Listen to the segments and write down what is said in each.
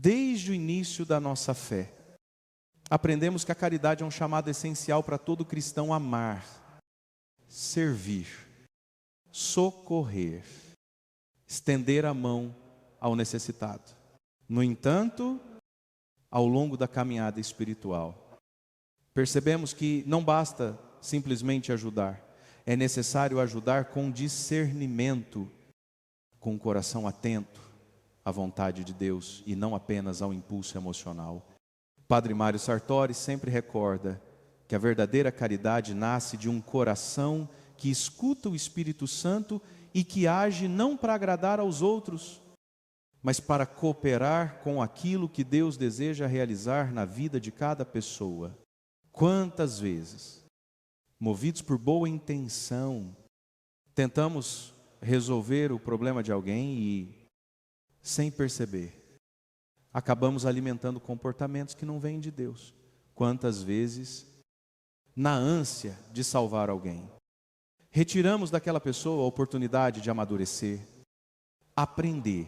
Desde o início da nossa fé, aprendemos que a caridade é um chamado essencial para todo cristão amar, servir, socorrer, estender a mão ao necessitado. No entanto, ao longo da caminhada espiritual, percebemos que não basta simplesmente ajudar, é necessário ajudar com discernimento, com o coração atento à vontade de Deus e não apenas ao impulso emocional. Padre Mário Sartori sempre recorda que a verdadeira caridade nasce de um coração que escuta o Espírito Santo e que age não para agradar aos outros, mas para cooperar com aquilo que Deus deseja realizar na vida de cada pessoa. Quantas vezes, movidos por boa intenção, tentamos resolver o problema de alguém e, sem perceber, acabamos alimentando comportamentos que não vêm de Deus. Quantas vezes, na ânsia de salvar alguém, retiramos daquela pessoa a oportunidade de amadurecer, aprender,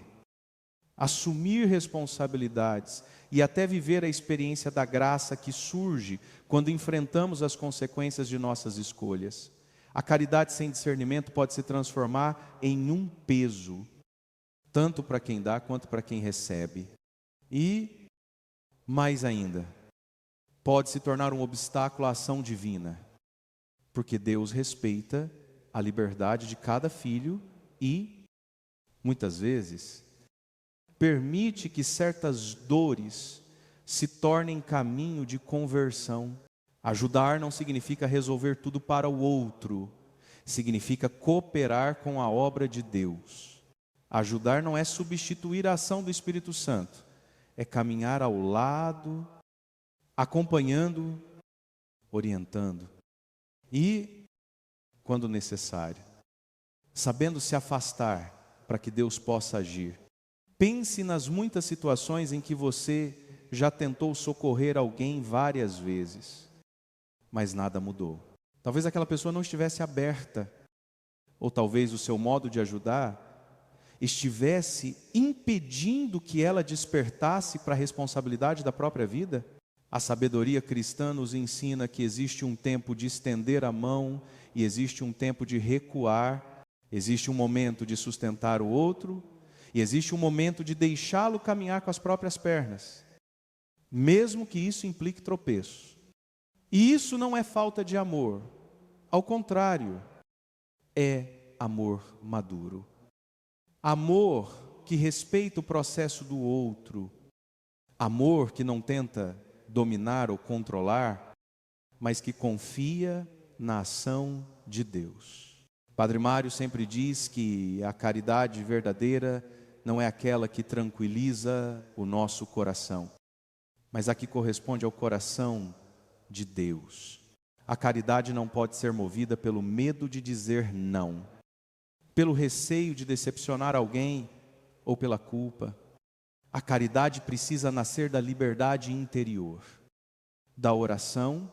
assumir responsabilidades e até viver a experiência da graça que surge quando enfrentamos as consequências de nossas escolhas. A caridade sem discernimento pode se transformar em um peso, tanto para quem dá quanto para quem recebe. E, mais ainda, pode se tornar um obstáculo à ação divina, porque Deus respeita a liberdade de cada filho e, muitas vezes, permite que certas dores se tornem caminho de conversão. Ajudar não significa resolver tudo para o outro, significa cooperar com a obra de Deus. Ajudar não é substituir a ação do Espírito Santo, é caminhar ao lado, acompanhando, orientando e, quando necessário, sabendo se afastar para que Deus possa agir. Pense nas muitas situações em que você já tentou socorrer alguém várias vezes, mas nada mudou. Talvez aquela pessoa não estivesse aberta, ou talvez o seu modo de ajudar estivesse impedindo que ela despertasse para a responsabilidade da própria vida. A sabedoria cristã nos ensina que existe um tempo de estender a mão e existe um tempo de recuar, existe um momento de sustentar o outro e existe um momento de deixá-lo caminhar com as próprias pernas, mesmo que isso implique tropeço. E isso não é falta de amor, ao contrário, é amor maduro. Amor que respeita o processo do outro, amor que não tenta dominar ou controlar, mas que confia na ação de Deus. Padre Mário sempre diz que a caridade verdadeira não é aquela que tranquiliza o nosso coração, mas a que corresponde ao coração de Deus. A caridade não pode ser movida pelo medo de dizer não, pelo receio de decepcionar alguém ou pela culpa. A caridade precisa nascer da liberdade interior, da oração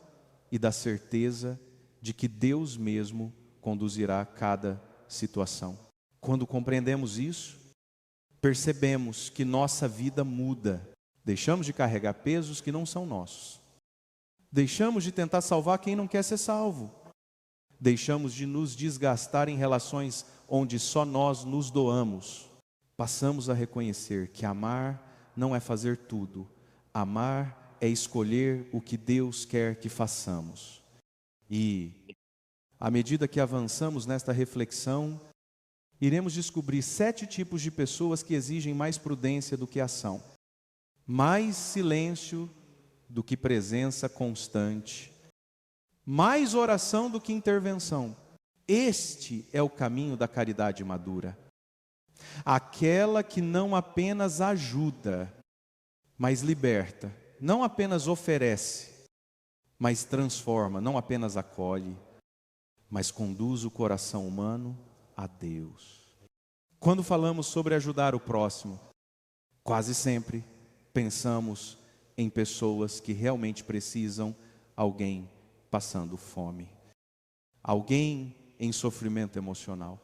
e da certeza de que Deus mesmo conduzirá cada situação. Quando compreendemos isso, percebemos que nossa vida muda. Deixamos de carregar pesos que não são nossos. Deixamos de tentar salvar quem não quer ser salvo. Deixamos de nos desgastar em relações onde só nós nos doamos. Passamos a reconhecer que amar não é fazer tudo. Amar é escolher o que Deus quer que façamos. E, à medida que avançamos nesta reflexão, iremos descobrir 7 tipos de pessoas que exigem mais prudência do que ação, mais silêncio do que presença constante, mais oração do que intervenção. Este é o caminho da caridade madura. Aquela que não apenas ajuda, mas liberta, não apenas oferece, mas transforma, não apenas acolhe, mas conduz o coração humano a Deus. Quando falamos sobre ajudar o próximo, quase sempre pensamos em pessoas que realmente precisam, alguém passando fome, alguém em sofrimento emocional,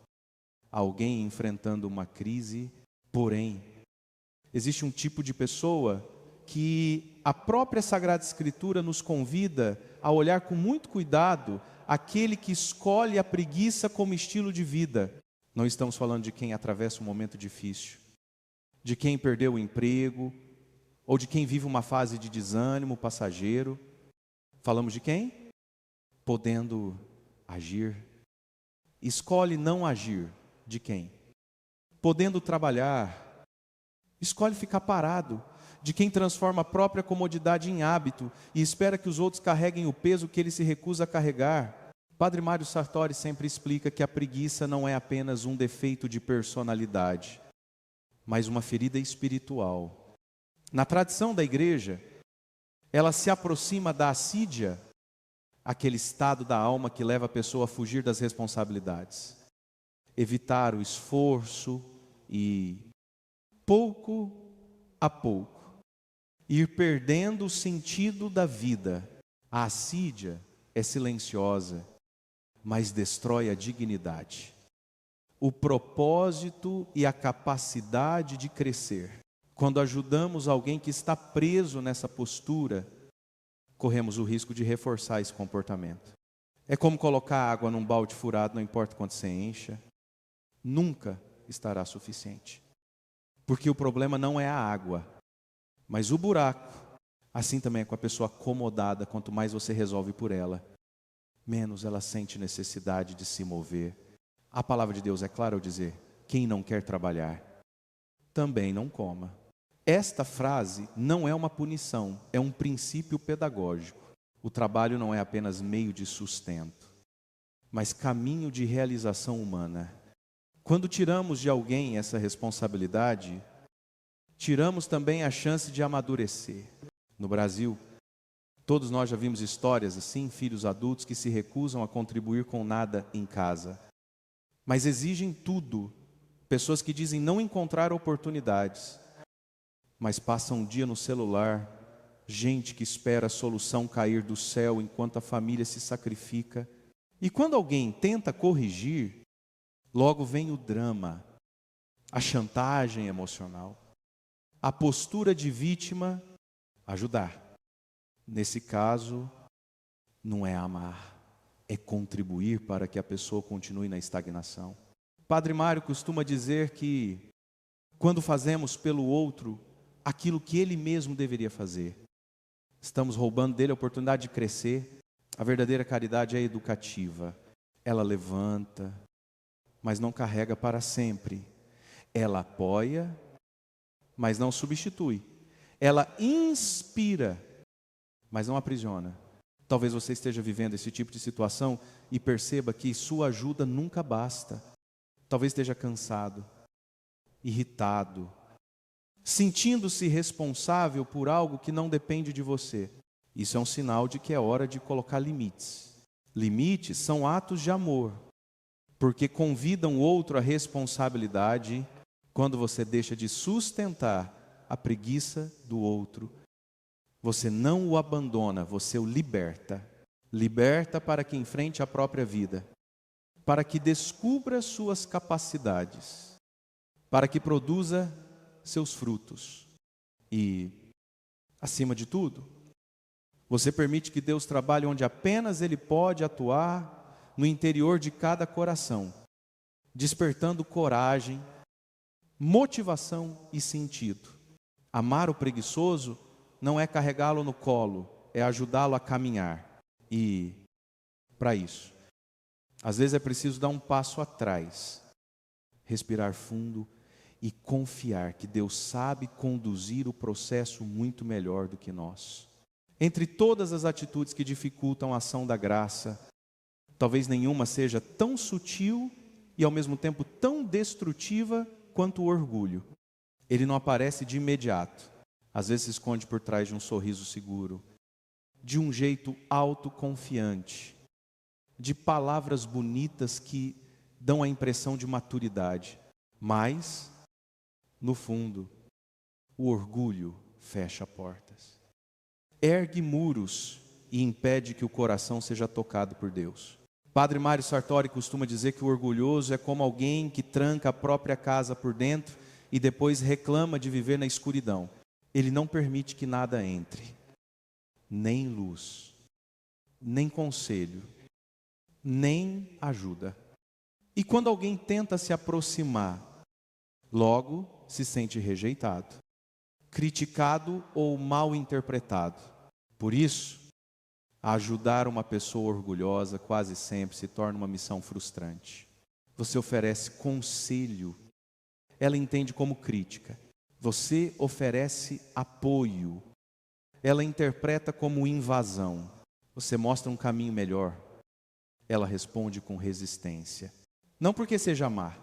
alguém enfrentando uma crise, porém, Existe um tipo de pessoa que a própria Sagrada Escritura nos convida a olhar com muito cuidado aquele que escolhe a preguiça como estilo de vida. Não estamos falando de quem atravessa um momento difícil, de quem perdeu o emprego, ou de quem vive uma fase de desânimo passageiro. Falamos de quem? Podendo agir. Escolhe não agir. De quem? Podendo trabalhar. Escolhe ficar parado. De quem transforma a própria comodidade em hábito e espera que os outros carreguem o peso que ele se recusa a carregar. Padre Mário Sartori sempre explica que a preguiça não é apenas um defeito de personalidade, mas uma ferida espiritual. Na tradição da igreja, ela se aproxima da assídia, aquele estado da alma que leva a pessoa a fugir das responsabilidades, evitar o esforço e, pouco a pouco, ir perdendo o sentido da vida. A assídia é silenciosa, mas destrói a dignidade, o propósito e a capacidade de crescer. Quando ajudamos alguém que está preso nessa postura, corremos o risco de reforçar esse comportamento. É como colocar água num balde furado, não importa quanto você encha, nunca estará suficiente. Porque o problema não é a água, mas o buraco. Assim também é com a pessoa acomodada. Quanto mais você resolve por ela, menos ela sente necessidade de se mover. A palavra de Deus é clara ao dizer: quem não quer trabalhar, também não coma. Esta frase não é uma punição, é um princípio pedagógico. O trabalho não é apenas meio de sustento, mas caminho de realização humana. Quando tiramos de alguém essa responsabilidade, tiramos também a chance de amadurecer. No Brasil, todos nós já vimos histórias assim, filhos adultos que se recusam a contribuir com nada em casa, mas exigem tudo. Pessoas que dizem não encontrar oportunidades, mas passam um dia no celular. Gente que espera a solução cair do céu enquanto a família se sacrifica. E quando alguém tenta corrigir, logo vem o drama, a chantagem emocional, a postura de vítima. Ajudar, nesse caso, não é amar, é contribuir para que a pessoa continue na estagnação. Padre Mário costuma dizer que quando fazemos pelo outro aquilo que ele mesmo deveria fazer, estamos roubando dele a oportunidade de crescer. A verdadeira caridade é educativa. Ela levanta, mas não carrega para sempre. Ela apoia, mas não substitui. Ela inspira, mas não aprisiona. Talvez você esteja vivendo esse tipo de situação e perceba que sua ajuda nunca basta. Talvez esteja cansado, irritado, sentindo-se responsável por algo que não depende de você. Isso é um sinal de que é hora de colocar limites. Limites são atos de amor, porque convidam o outro à responsabilidade. Quando você deixa de sustentar a preguiça do outro, você não o abandona, você o liberta. Liberta para que enfrente a própria vida, para que descubra suas capacidades, para que produza seus frutos. E, acima de tudo, você permite que Deus trabalhe onde apenas Ele pode atuar, no interior de cada coração, despertando coragem, motivação e sentido. Amar o preguiçoso não é carregá-lo no colo, é ajudá-lo a caminhar. E, para isso, às vezes é preciso dar um passo atrás, respirar fundo e confiar que Deus sabe conduzir o processo muito melhor do que nós. Entre todas as atitudes que dificultam a ação da graça, talvez nenhuma seja tão sutil e ao mesmo tempo tão destrutiva quanto o orgulho. Ele não aparece de imediato, às vezes se esconde por trás de um sorriso seguro, de um jeito autoconfiante, de palavras bonitas que dão a impressão de maturidade. Mas, no fundo, o orgulho fecha portas, ergue muros e impede que o coração seja tocado por Deus. Padre Mário Sartori costuma dizer que o orgulhoso é como alguém que tranca a própria casa por dentro e depois reclama de viver na escuridão. Ele não permite que nada entre, nem luz, nem conselho, nem ajuda. E quando alguém tenta se aproximar, logo se sente rejeitado, criticado ou mal interpretado. Por isso, ajudar uma pessoa orgulhosa quase sempre se torna uma missão frustrante. Você oferece conselho, ela entende como crítica. Você oferece apoio, ela interpreta como invasão. Você mostra um caminho melhor, ela responde com resistência. Não porque seja má,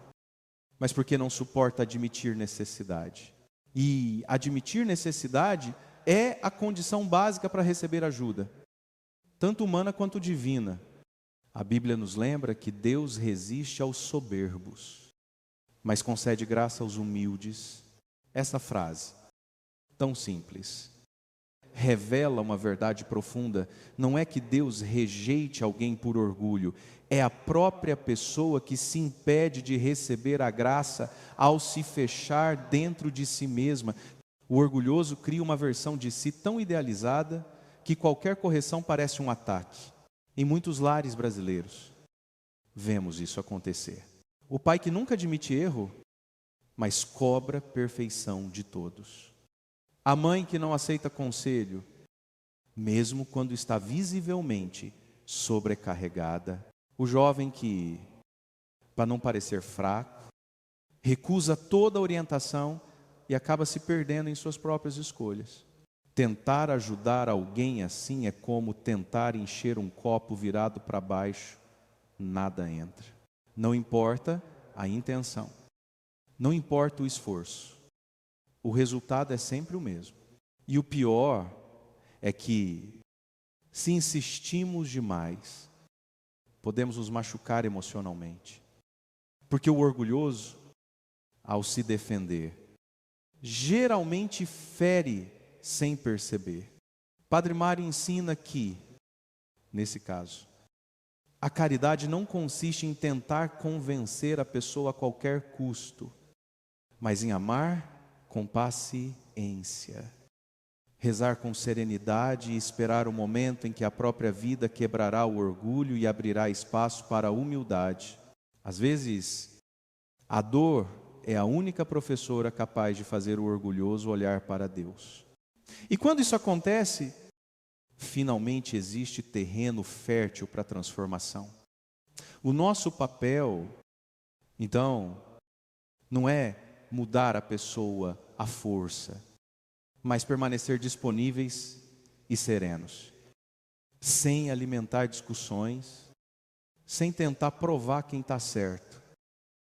mas porque não suporta admitir necessidade. E admitir necessidade é a condição básica para receber ajuda, tanto humana quanto divina. A Bíblia nos lembra que Deus resiste aos soberbos, mas concede graça aos humildes. Essa frase, tão simples, revela uma verdade profunda. Não é que Deus rejeite alguém por orgulho, é a própria pessoa que se impede de receber a graça ao se fechar dentro de si mesma. O orgulhoso cria uma versão de si tão idealizada que qualquer correção parece um ataque. Em muitos lares brasileiros, vemos isso acontecer. O pai que nunca admite erro, mas cobra perfeição de todos. A mãe que não aceita conselho, mesmo quando está visivelmente sobrecarregada. O jovem que, para não parecer fraco, recusa toda a orientação e acaba se perdendo em suas próprias escolhas. Tentar ajudar alguém assim é como tentar encher um copo virado para baixo, nada entra. Não importa a intenção, não importa o esforço, o resultado é sempre o mesmo. E o pior é que, se insistimos demais, podemos nos machucar emocionalmente. Porque o orgulhoso, ao se defender, geralmente fere sem perceber. Padre Mário ensina que, nesse caso, a caridade não consiste em tentar convencer a pessoa a qualquer custo, mas em amar com paciência, rezar com serenidade e esperar o momento em que a própria vida quebrará o orgulho e abrirá espaço para a humildade. Às vezes, a dor é a única professora capaz de fazer o orgulhoso olhar para Deus. E quando isso acontece, finalmente existe terreno fértil para a transformação. O nosso papel, então, não é mudar a pessoa à força, mas permanecer disponíveis e serenos, sem alimentar discussões, sem tentar provar quem está certo,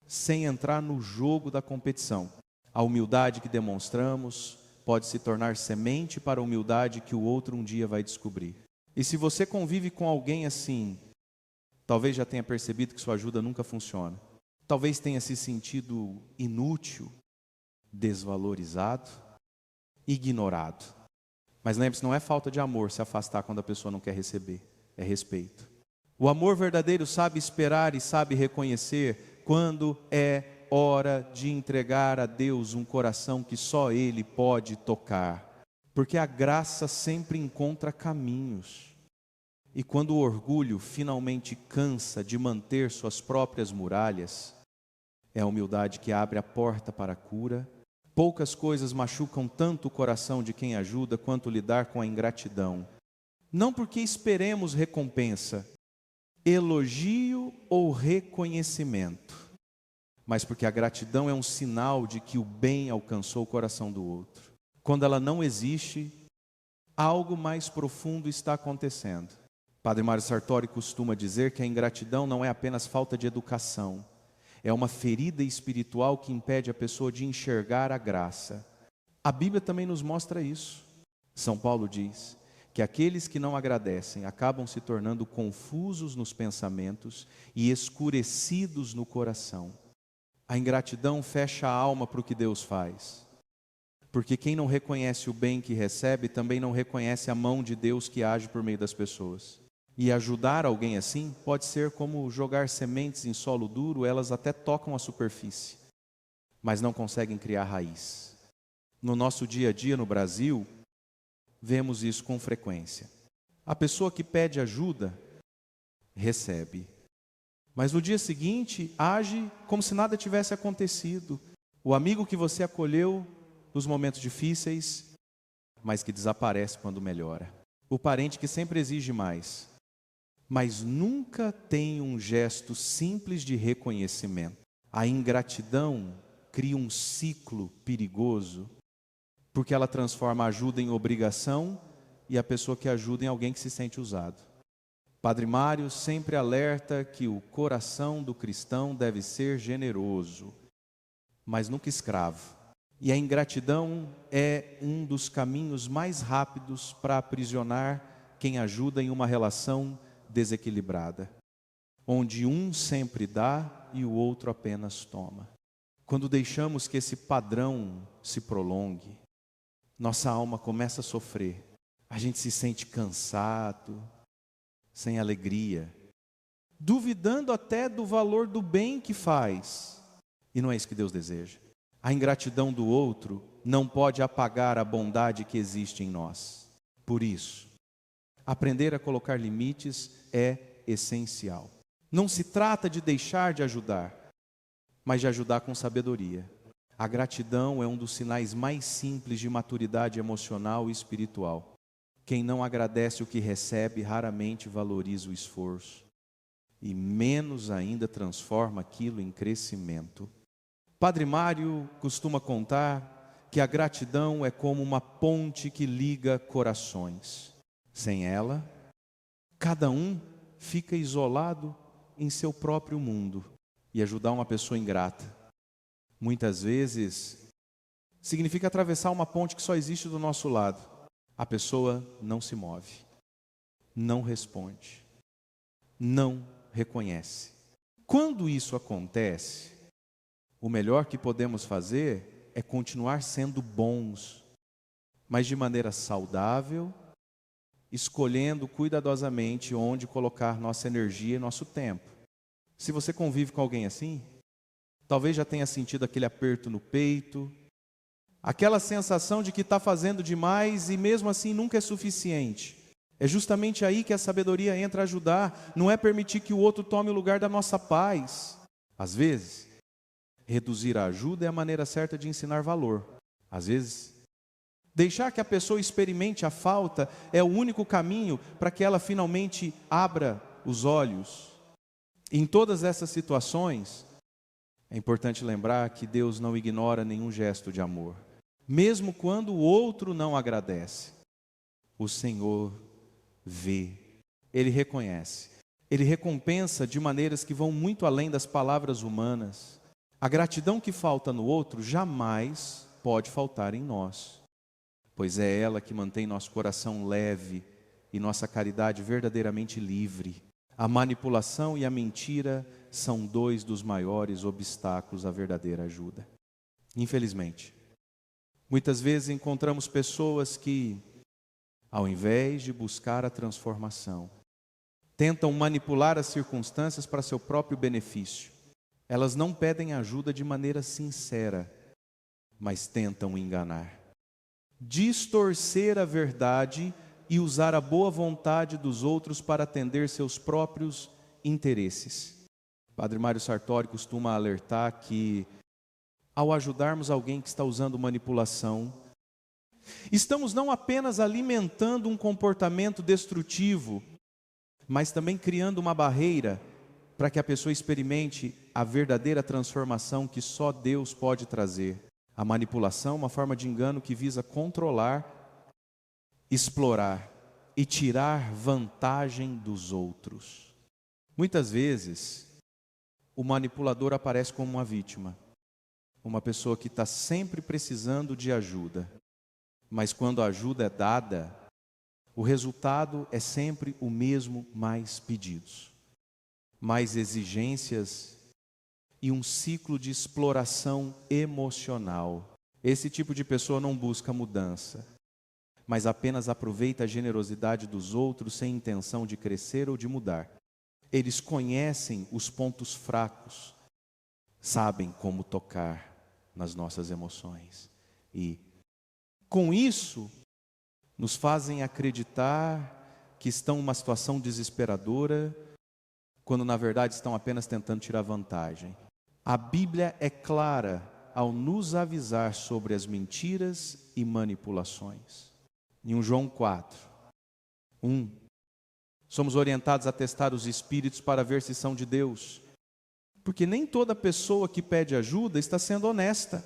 sem entrar no jogo da competição. A humildade que demonstramos pode se tornar semente para a humildade que o outro um dia vai descobrir. E se você convive com alguém assim, talvez já tenha percebido que sua ajuda nunca funciona. Talvez tenha se sentido inútil, desvalorizado, ignorado. Mas lembre-se, não é falta de amor se afastar quando a pessoa não quer receber, é respeito. O amor verdadeiro sabe esperar e sabe reconhecer quando é hora de entregar a Deus um coração que só Ele pode tocar. Porque a graça sempre encontra caminhos. E quando o orgulho finalmente cansa de manter suas próprias muralhas, é a humildade que abre a porta para a cura. Poucas coisas machucam tanto o coração de quem ajuda quanto lidar com a ingratidão. Não porque esperemos recompensa, elogio ou reconhecimento, mas porque a gratidão é um sinal de que o bem alcançou o coração do outro. Quando ela não existe, algo mais profundo está acontecendo. Padre Mário Sartori costuma dizer que a ingratidão não é apenas falta de educação, é uma ferida espiritual que impede a pessoa de enxergar a graça. A Bíblia também nos mostra isso. São Paulo diz que aqueles que não agradecem acabam se tornando confusos nos pensamentos e escurecidos no coração. A ingratidão fecha a alma para o que Deus faz. Porque quem não reconhece o bem que recebe, também não reconhece a mão de Deus que age por meio das pessoas. E ajudar alguém assim pode ser como jogar sementes em solo duro, elas até tocam a superfície, mas não conseguem criar raiz. No nosso dia a dia no Brasil, vemos isso com frequência. A pessoa que pede ajuda, recebe. Mas no dia seguinte, age como se nada tivesse acontecido. O amigo que você acolheu nos momentos difíceis, mas que desaparece quando melhora. O parente que sempre exige mais, mas nunca tem um gesto simples de reconhecimento. A ingratidão cria um ciclo perigoso, porque ela transforma a ajuda em obrigação e a pessoa que ajuda em alguém que se sente usado. Padre Mário sempre alerta que o coração do cristão deve ser generoso, mas nunca escravo. E a ingratidão é um dos caminhos mais rápidos para aprisionar quem ajuda em uma relação desequilibrada, onde um sempre dá e o outro apenas toma. Quando deixamos que esse padrão se prolongue, nossa alma começa a sofrer. A gente se sente cansado, sem alegria, duvidando até do valor do bem que faz. E não é isso que Deus deseja. A ingratidão do outro não pode apagar a bondade que existe em nós. Por isso, aprender a colocar limites é essencial. Não se trata de deixar de ajudar, mas de ajudar com sabedoria. A gratidão é um dos sinais mais simples de maturidade emocional e espiritual. Quem não agradece o que recebe raramente valoriza o esforço e menos ainda transforma aquilo em crescimento. Padre Mário costuma contar que a gratidão é como uma ponte que liga corações. Sem ela, cada um fica isolado em seu próprio mundo. E ajudar uma pessoa ingrata, muitas vezes, significa atravessar uma ponte que só existe do nosso lado. A pessoa não se move, não responde, não reconhece. Quando isso acontece, o melhor que podemos fazer é continuar sendo bons, mas de maneira saudável, escolhendo cuidadosamente onde colocar nossa energia e nosso tempo. Se você convive com alguém assim, talvez já tenha sentido aquele aperto no peito, aquela sensação de que está fazendo demais e mesmo assim nunca é suficiente. É justamente aí que a sabedoria entra a ajudar, não é permitir que o outro tome o lugar da nossa paz. Às vezes, reduzir a ajuda é a maneira certa de ensinar valor. Às vezes, deixar que a pessoa experimente a falta é o único caminho para que ela finalmente abra os olhos. Em todas essas situações, é importante lembrar que Deus não ignora nenhum gesto de amor. Mesmo quando o outro não agradece, o Senhor vê, Ele reconhece, Ele recompensa de maneiras que vão muito além das palavras humanas. A gratidão que falta no outro jamais pode faltar em nós, pois é ela que mantém nosso coração leve e nossa caridade verdadeiramente livre. A manipulação e a mentira são dois dos maiores obstáculos à verdadeira ajuda. Infelizmente, muitas vezes encontramos pessoas que, ao invés de buscar a transformação, tentam manipular as circunstâncias para seu próprio benefício. Elas não pedem ajuda de maneira sincera, mas tentam enganar, distorcer a verdade e usar a boa vontade dos outros para atender seus próprios interesses. Padre Mário Sartori costuma alertar que, ao ajudarmos alguém que está usando manipulação, estamos não apenas alimentando um comportamento destrutivo, mas também criando uma barreira para que a pessoa experimente a verdadeira transformação que só Deus pode trazer. A manipulação é uma forma de engano que visa controlar, explorar e tirar vantagem dos outros. Muitas vezes, o manipulador aparece como uma vítima, uma pessoa que está sempre precisando de ajuda, mas quando a ajuda é dada, o resultado é sempre o mesmo: mais pedidos, mais exigências e um ciclo de exploração emocional. Esse tipo de pessoa não busca mudança, mas apenas aproveita a generosidade dos outros sem intenção de crescer ou de mudar. Eles conhecem os pontos fracos, sabem como tocar, nas nossas emoções. E com isso, nos fazem acreditar que estão em uma situação desesperadora, quando na verdade estão apenas tentando tirar vantagem. A Bíblia é clara ao nos avisar sobre as mentiras e manipulações. Em 1 João 4, 1, somos orientados a testar os espíritos para ver se são de Deus. Porque nem toda pessoa que pede ajuda está sendo honesta.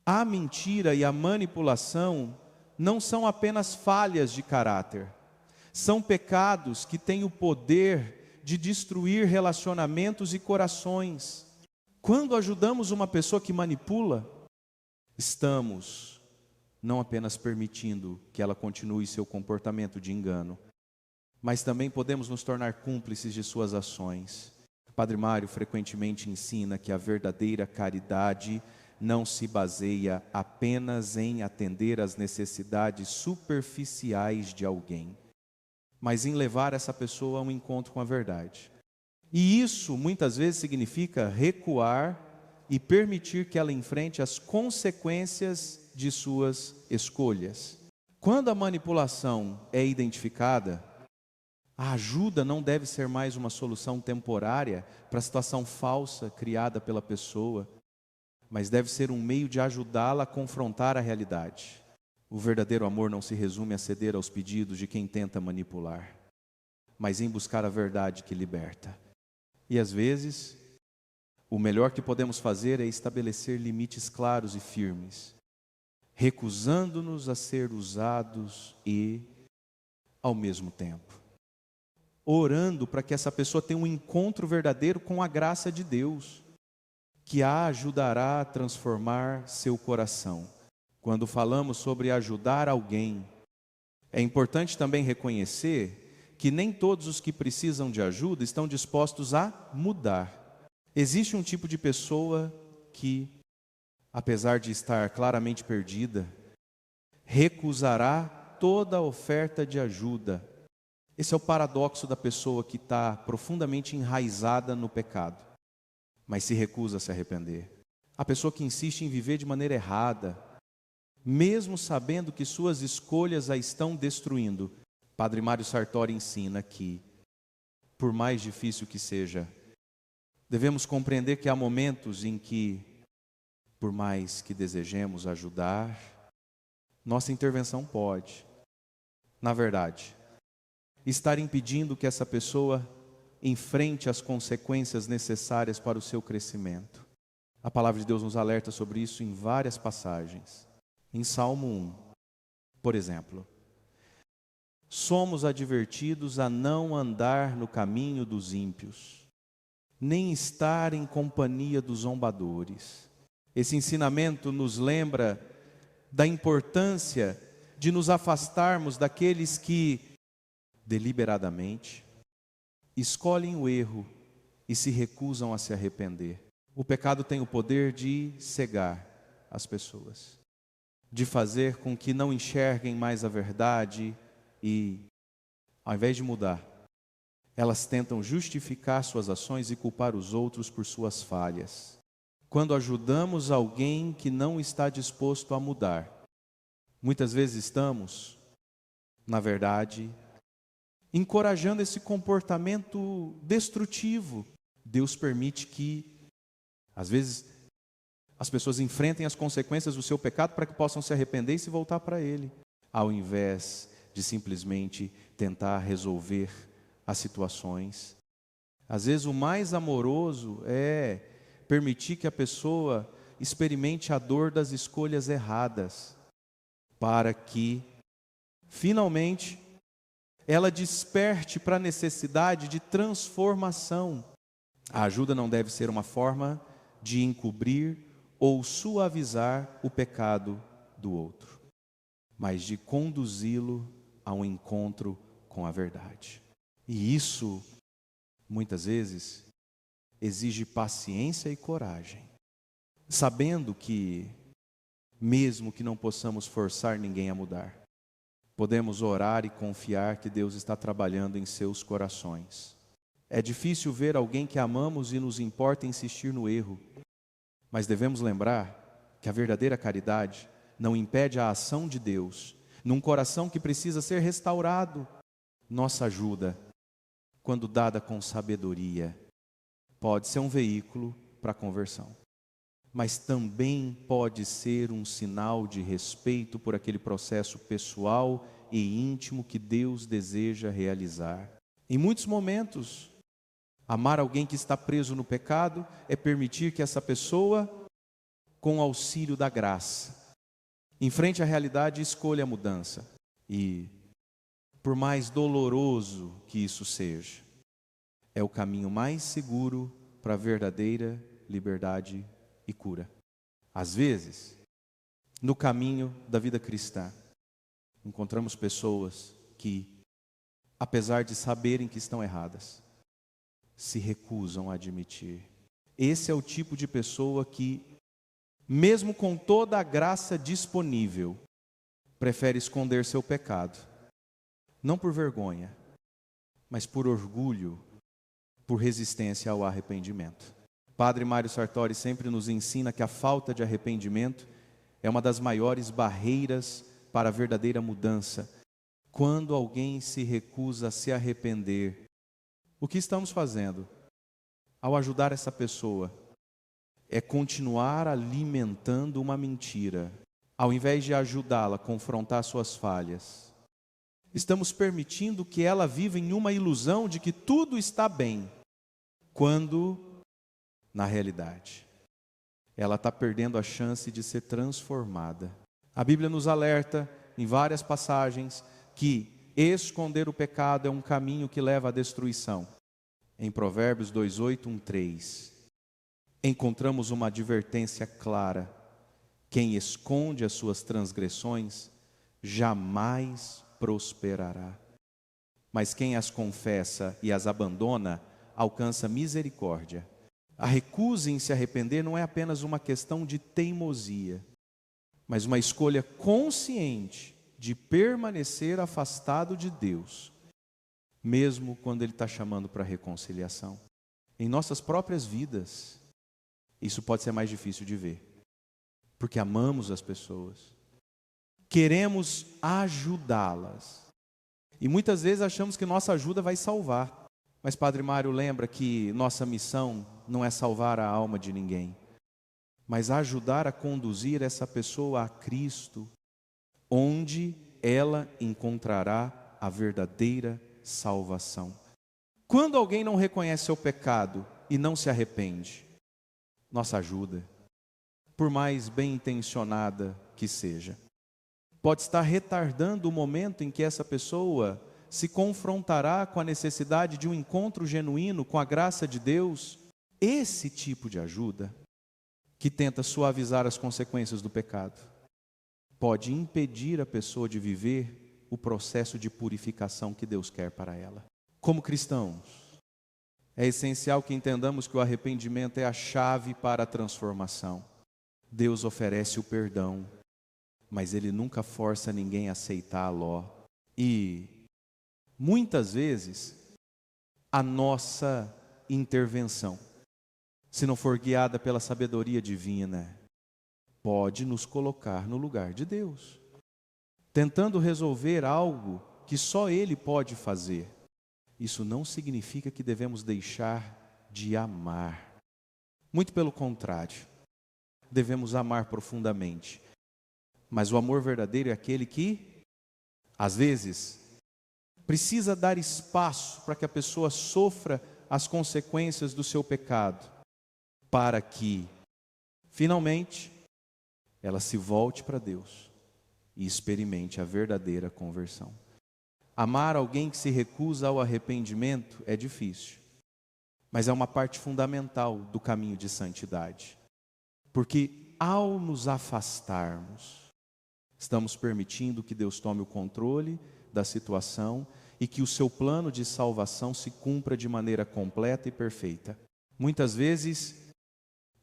A mentira e a manipulação não são apenas falhas de caráter. São pecados que têm o poder de destruir relacionamentos e corações. Quando ajudamos uma pessoa que manipula, estamos não apenas permitindo que ela continue seu comportamento de engano, mas também podemos nos tornar cúmplices de suas ações. Padre Mário frequentemente ensina que a verdadeira caridade não se baseia apenas em atender às necessidades superficiais de alguém, mas em levar essa pessoa a um encontro com a verdade. E isso muitas vezes significa recuar e permitir que ela enfrente as consequências de suas escolhas. Quando a manipulação é identificada, a ajuda não deve ser mais uma solução temporária para a situação falsa criada pela pessoa, mas deve ser um meio de ajudá-la a confrontar a realidade. O verdadeiro amor não se resume a ceder aos pedidos de quem tenta manipular, mas em buscar a verdade que liberta. E às vezes, o melhor que podemos fazer é estabelecer limites claros e firmes, recusando-nos a ser usados e, ao mesmo tempo, orando para que essa pessoa tenha um encontro verdadeiro com a graça de Deus, que a ajudará a transformar seu coração. Quando falamos sobre ajudar alguém, é importante também reconhecer que nem todos os que precisam de ajuda estão dispostos a mudar. Existe um tipo de pessoa que, apesar de estar claramente perdida, recusará toda oferta de ajuda. Esse é o paradoxo da pessoa que está profundamente enraizada no pecado, mas se recusa a se arrepender. A pessoa que insiste em viver de maneira errada, mesmo sabendo que suas escolhas a estão destruindo. Padre Mário Sartori ensina que, por mais difícil que seja, devemos compreender que há momentos em que, por mais que desejemos ajudar, nossa intervenção pode, na verdade, estar impedindo que essa pessoa enfrente as consequências necessárias para o seu crescimento. A palavra de Deus nos alerta sobre isso em várias passagens. Em Salmo 1, por exemplo, somos advertidos a não andar no caminho dos ímpios, nem estar em companhia dos zombadores. Esse ensinamento nos lembra da importância de nos afastarmos daqueles que, deliberadamente, escolhem o erro e se recusam a se arrepender. O pecado tem o poder de cegar as pessoas, de fazer com que não enxerguem mais a verdade e, ao invés de mudar, elas tentam justificar suas ações e culpar os outros por suas falhas. Quando ajudamos alguém que não está disposto a mudar, muitas vezes estamos, na verdade, encorajando esse comportamento destrutivo. Deus permite que, às vezes, as pessoas enfrentem as consequências do seu pecado para que possam se arrepender e se voltar para Ele, ao invés de simplesmente tentar resolver as situações. Às vezes o mais amoroso é permitir que a pessoa experimente a dor das escolhas erradas, para que, finalmente, ela desperte para a necessidade de transformação. A ajuda não deve ser uma forma de encobrir ou suavizar o pecado do outro, mas de conduzi-lo a um encontro com a verdade. E isso, muitas vezes, exige paciência e coragem, sabendo que, mesmo que não possamos forçar ninguém a mudar, podemos orar e confiar que Deus está trabalhando em seus corações. É difícil ver alguém que amamos e nos importa insistir no erro, mas devemos lembrar que a verdadeira caridade não impede a ação de Deus num coração que precisa ser restaurado. Nossa ajuda, quando dada com sabedoria, pode ser um veículo para a conversão, mas também pode ser um sinal de respeito por aquele processo pessoal e íntimo que Deus deseja realizar. Em muitos momentos, amar alguém que está preso no pecado é permitir que essa pessoa, com o auxílio da graça, enfrente a realidade e escolha a mudança. E, por mais doloroso que isso seja, é o caminho mais seguro para a verdadeira liberdade e cura. Às vezes, no caminho da vida cristã, encontramos pessoas que, apesar de saberem que estão erradas, se recusam a admitir. Esse é o tipo de pessoa que, mesmo com toda a graça disponível, prefere esconder seu pecado, não por vergonha, mas por orgulho, por resistência ao arrependimento. Padre Mário Sartori sempre nos ensina que a falta de arrependimento é uma das maiores barreiras para a verdadeira mudança. Quando alguém se recusa a se arrepender, o que estamos fazendo ao ajudar essa pessoa é continuar alimentando uma mentira. Ao invés de ajudá-la a confrontar suas falhas, estamos permitindo que ela viva em uma ilusão de que tudo está bem, quando, na realidade, ela está perdendo a chance de ser transformada. A Bíblia nos alerta, em várias passagens, que esconder o pecado é um caminho que leva à destruição. Em Provérbios 2:8, 1:3, encontramos uma advertência clara: quem esconde as suas transgressões jamais prosperará, mas quem as confessa e as abandona alcança misericórdia. A recusa em se arrepender não é apenas uma questão de teimosia, mas uma escolha consciente de permanecer afastado de Deus, mesmo quando Ele está chamando para a reconciliação. Em nossas próprias vidas, isso pode ser mais difícil de ver, porque amamos as pessoas, queremos ajudá-las, e muitas vezes achamos que nossa ajuda vai salvar. Mas Padre Mário lembra que nossa missão não é salvar a alma de ninguém, mas ajudar a conduzir essa pessoa a Cristo, onde ela encontrará a verdadeira salvação. Quando alguém não reconhece seu pecado e não se arrepende, nossa ajuda, por mais bem intencionada que seja, pode estar retardando o momento em que essa pessoa se confrontará com a necessidade de um encontro genuíno com a graça de Deus. Esse tipo de ajuda, que tenta suavizar as consequências do pecado, pode impedir a pessoa de viver o processo de purificação que Deus quer para ela. Como cristãos, é essencial que entendamos que o arrependimento é a chave para a transformação. Deus oferece o perdão, mas Ele nunca força ninguém a aceitá-lo. E muitas vezes, a nossa intervenção, se não for guiada pela sabedoria divina, pode nos colocar no lugar de Deus, tentando resolver algo que só Ele pode fazer. Isso não significa que devemos deixar de amar. Muito pelo contrário, devemos amar profundamente. Mas o amor verdadeiro é aquele que, às vezes, precisa dar espaço para que a pessoa sofra as consequências do seu pecado, para que, finalmente, ela se volte para Deus e experimente a verdadeira conversão. Amar alguém que se recusa ao arrependimento é difícil, mas é uma parte fundamental do caminho de santidade, porque ao nos afastarmos, estamos permitindo que Deus tome o controle da situação e que o seu plano de salvação se cumpra de maneira completa e perfeita. Muitas vezes,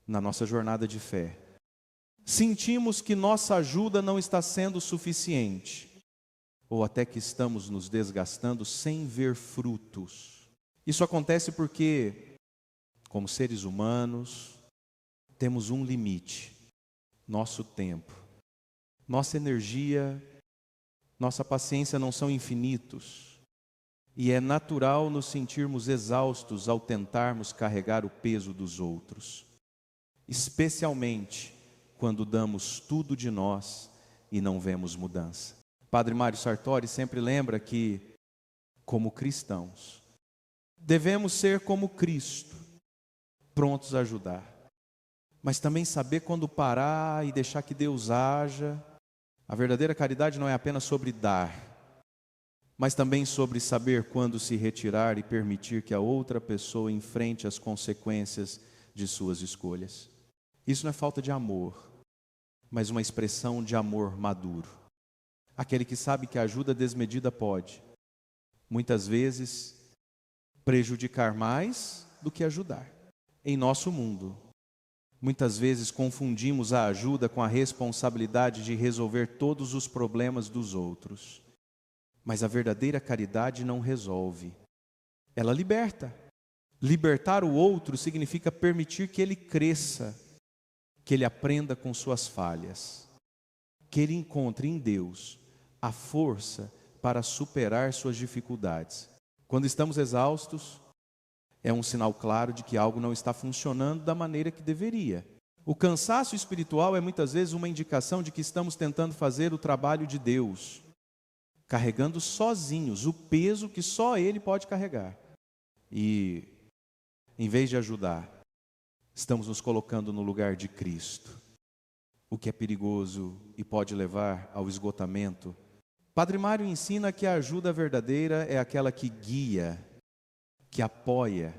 na nossa jornada de fé, sentimos que nossa ajuda não está sendo suficiente, ou até que estamos nos desgastando sem ver frutos. Isso acontece porque, como seres humanos, temos um limite. nosso tempo, nossa energia, nossa paciência não são infinitos. E é natural nos sentirmos exaustos ao tentarmos carregar o peso dos outros, especialmente quando damos tudo de nós e não vemos mudança. Padre Mário Sartori sempre lembra que, como cristãos, devemos ser como Cristo, prontos a ajudar, mas também saber quando parar e deixar que Deus haja. A verdadeira caridade não é apenas sobre dar, mas também sobre saber quando se retirar e permitir que a outra pessoa enfrente as consequências de suas escolhas. Isso não é falta de amor, mas uma expressão de amor maduro. Aquele que sabe que a ajuda desmedida pode, muitas vezes, prejudicar mais do que ajudar. Em nosso mundo, muitas vezes confundimos a ajuda com a responsabilidade de resolver todos os problemas dos outros. Mas a verdadeira caridade não resolve, ela liberta. Libertar o outro significa permitir que ele cresça, que ele aprenda com suas falhas, que ele encontre em Deus a força para superar suas dificuldades. Quando estamos exaustos, é um sinal claro de que algo não está funcionando da maneira que deveria. O cansaço espiritual é muitas vezes uma indicação de que estamos tentando fazer o trabalho de Deus, carregando sozinhos o peso que só Ele pode carregar. E, em vez de ajudar, estamos nos colocando no lugar de Cristo, o que é perigoso e pode levar ao esgotamento. Padre Mário ensina que a ajuda verdadeira é aquela que guia, que apoia,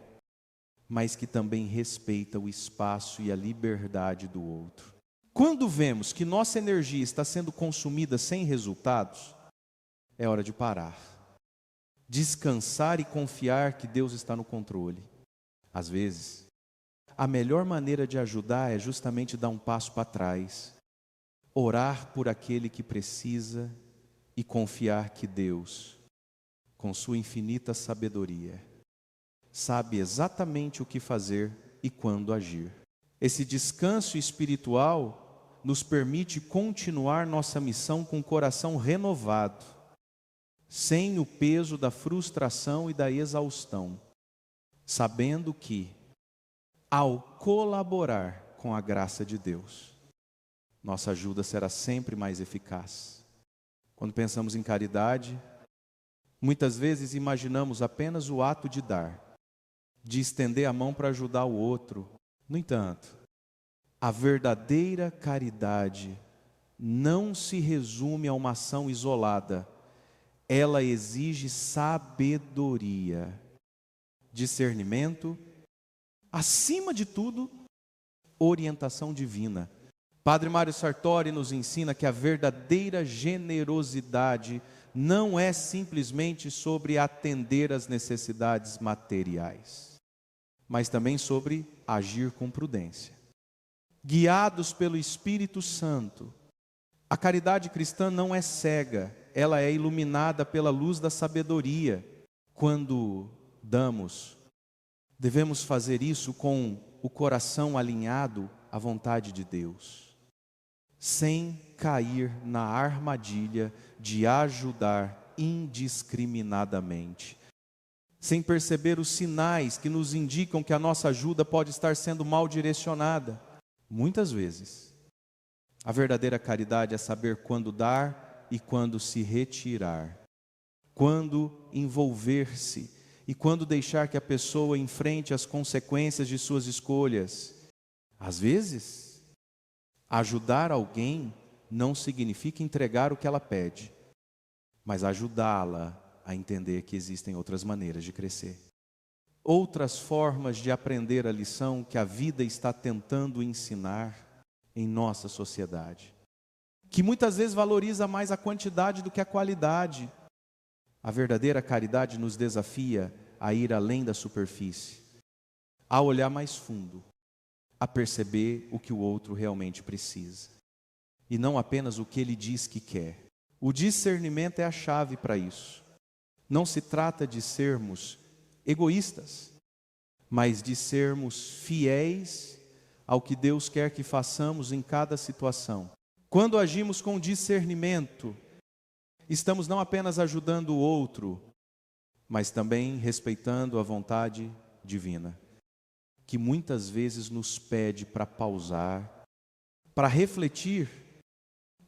mas que também respeita o espaço e a liberdade do outro. Quando vemos que nossa energia está sendo consumida sem resultados, é hora de parar, descansar e confiar que Deus está no controle. Às vezes, a melhor maneira de ajudar é justamente dar um passo para trás, orar por aquele que precisa e confiar que Deus, com sua infinita sabedoria, sabe exatamente o que fazer e quando agir. Esse descanso espiritual nos permite continuar nossa missão com o coração renovado, sem o peso da frustração e da exaustão, sabendo que, ao colaborar com a graça de Deus, nossa ajuda será sempre mais eficaz. Quando pensamos em caridade, muitas vezes imaginamos apenas o ato de dar, de estender a mão para ajudar o outro. No entanto, a verdadeira caridade não se resume a uma ação isolada. Ela exige sabedoria, discernimento, acima de tudo, orientação divina. Padre Mário Sartori nos ensina que a verdadeira generosidade não é simplesmente sobre atender às necessidades materiais, mas também sobre agir com prudência. Guiados pelo Espírito Santo, a caridade cristã não é cega, ela é iluminada pela luz da sabedoria. Quando damos, devemos fazer isso com o coração alinhado à vontade de Deus, sem cair na armadilha de ajudar indiscriminadamente, sem perceber os sinais que nos indicam que a nossa ajuda pode estar sendo mal direcionada. Muitas vezes, a verdadeira caridade é saber quando dar e quando se retirar, quando envolver-se e quando deixar que a pessoa enfrente as consequências de suas escolhas. Às vezes, ajudar alguém não significa entregar o que ela pede, mas ajudá-la a entender que existem outras maneiras de crescer, outras formas de aprender a lição que a vida está tentando ensinar em nossa sociedade, que muitas vezes valoriza mais a quantidade do que a qualidade. A verdadeira caridade nos desafia a ir além da superfície, a olhar mais fundo, a perceber o que o outro realmente precisa, e não apenas o que ele diz que quer. O discernimento é a chave para isso. Não se trata de sermos egoístas, mas de sermos fiéis ao que Deus quer que façamos em cada situação. Quando agimos com discernimento, estamos não apenas ajudando o outro, mas também respeitando a vontade divina, que muitas vezes nos pede para pausar, para refletir,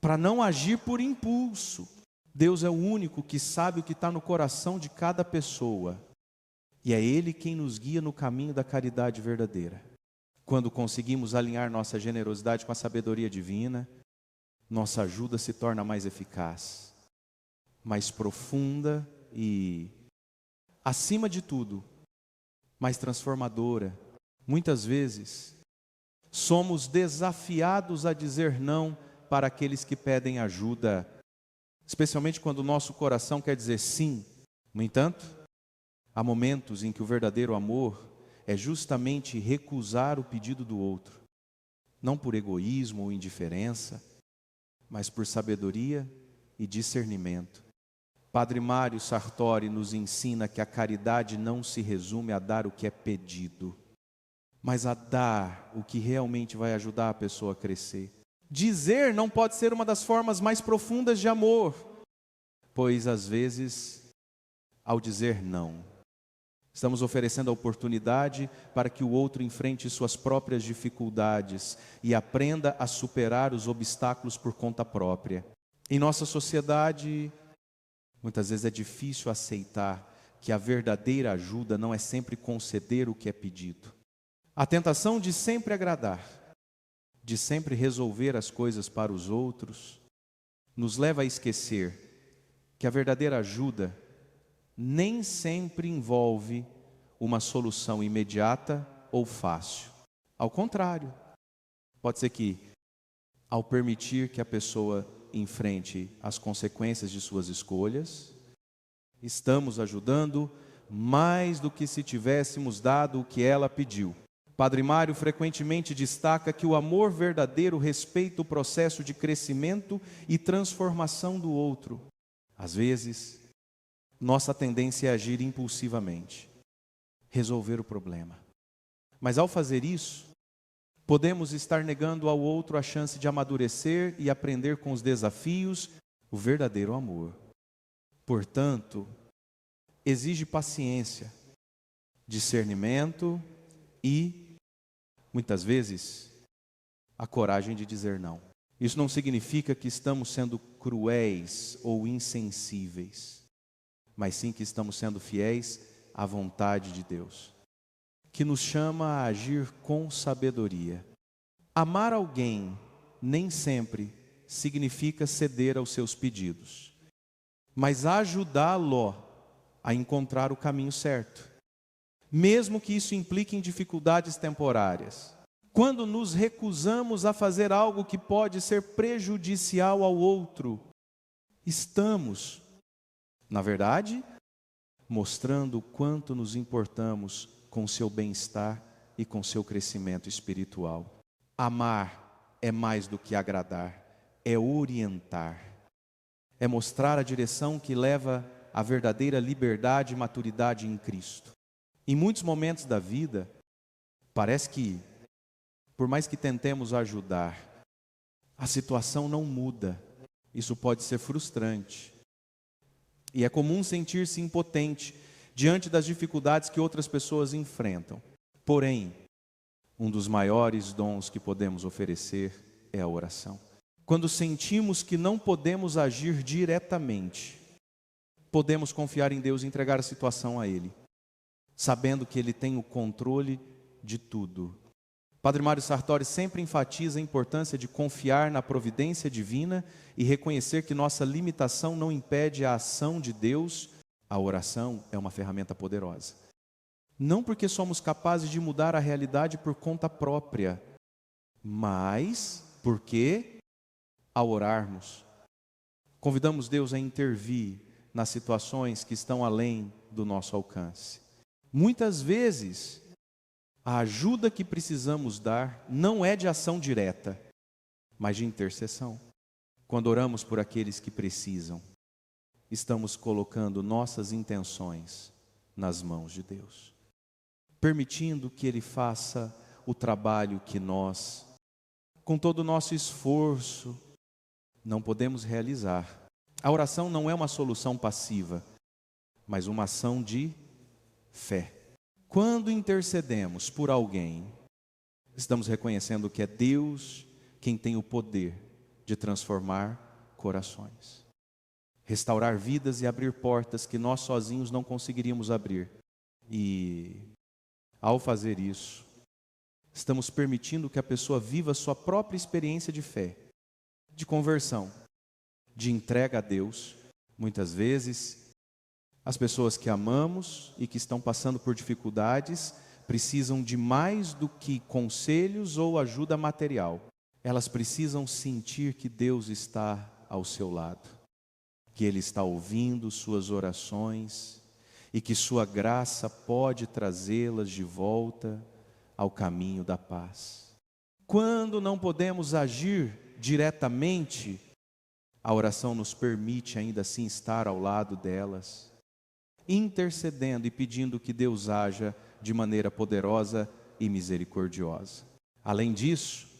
para não agir por impulso. Deus é o único que sabe o que está no coração de cada pessoa, e é Ele quem nos guia no caminho da caridade verdadeira. Quando conseguimos alinhar nossa generosidade com a sabedoria divina, nossa ajuda se torna mais eficaz, mais profunda e, acima de tudo, mais transformadora. Muitas vezes, somos desafiados a dizer não para aqueles que pedem ajuda, especialmente quando o nosso coração quer dizer sim. No entanto, há momentos em que o verdadeiro amor é justamente recusar o pedido do outro, não por egoísmo ou indiferença, mas por sabedoria e discernimento. Padre Mário Sartori nos ensina que a caridade não se resume a dar o que é pedido, mas a dar o que realmente vai ajudar a pessoa a crescer. Dizer não pode ser uma das formas mais profundas de amor, pois às vezes, ao dizer não, estamos oferecendo a oportunidade para que o outro enfrente suas próprias dificuldades e aprenda a superar os obstáculos por conta própria. Em nossa sociedade, muitas vezes é difícil aceitar que a verdadeira ajuda não é sempre conceder o que é pedido. A tentação de sempre agradar, de sempre resolver as coisas para os outros, nos leva a esquecer que a verdadeira ajuda nem sempre envolve uma solução imediata ou fácil. Ao contrário, pode ser que, ao permitir que a pessoa enfrente as consequências de suas escolhas, estamos ajudando mais do que se tivéssemos dado o que ela pediu. Padre Mário frequentemente destaca que o amor verdadeiro respeita o processo de crescimento e transformação do outro. Às vezes, nossa tendência é agir impulsivamente, resolver o problema. Mas ao fazer isso, podemos estar negando ao outro a chance de amadurecer e aprender com os desafios o verdadeiro amor. Portanto, exige paciência, discernimento e, muitas vezes, a coragem de dizer não. Isso não significa que estamos sendo cruéis ou insensíveis, mas sim que estamos sendo fiéis à vontade de Deus, que nos chama a agir com sabedoria. Amar alguém nem sempre significa ceder aos seus pedidos, mas ajudá-lo a encontrar o caminho certo, mesmo que isso implique em dificuldades temporárias. Quando nos recusamos a fazer algo que pode ser prejudicial ao outro, estamos, na verdade, mostrando o quanto nos importamos com seu bem-estar e com seu crescimento espiritual. Amar é mais do que agradar, é orientar, é mostrar a direção que leva à verdadeira liberdade e maturidade em Cristo. Em muitos momentos da vida, parece que, por mais que tentemos ajudar, a situação não muda. Isso pode ser frustrante. E é comum sentir-se impotente diante das dificuldades que outras pessoas enfrentam. Porém, um dos maiores dons que podemos oferecer é a oração. Quando sentimos que não podemos agir diretamente, podemos confiar em Deus e entregar a situação a Ele, sabendo que Ele tem o controle de tudo. Padre Mário Sartori sempre enfatiza a importância de confiar na providência divina e reconhecer que nossa limitação não impede a ação de Deus. A oração é uma ferramenta poderosa. Não porque somos capazes de mudar a realidade por conta própria, mas porque, ao orarmos, convidamos Deus a intervir nas situações que estão além do nosso alcance. Muitas vezes, a ajuda que precisamos dar não é de ação direta, mas de intercessão. Quando oramos por aqueles que precisam, estamos colocando nossas intenções nas mãos de Deus, permitindo que Ele faça o trabalho que nós, com todo o nosso esforço, não podemos realizar. A oração não é uma solução passiva, mas uma ação de fé. Quando intercedemos por alguém, estamos reconhecendo que é Deus quem tem o poder de transformar corações, restaurar vidas e abrir portas que nós sozinhos não conseguiríamos abrir. E ao fazer isso, estamos permitindo que a pessoa viva sua própria experiência de fé, de conversão, de entrega a Deus. Muitas vezes, as pessoas que amamos e que estão passando por dificuldades precisam de mais do que conselhos ou ajuda material. Elas precisam sentir que Deus está ao seu lado, que Ele está ouvindo suas orações e que sua graça pode trazê-las de volta ao caminho da paz. Quando não podemos agir diretamente, a oração nos permite ainda assim estar ao lado delas, intercedendo e pedindo que Deus haja de maneira poderosa e misericordiosa. Além disso,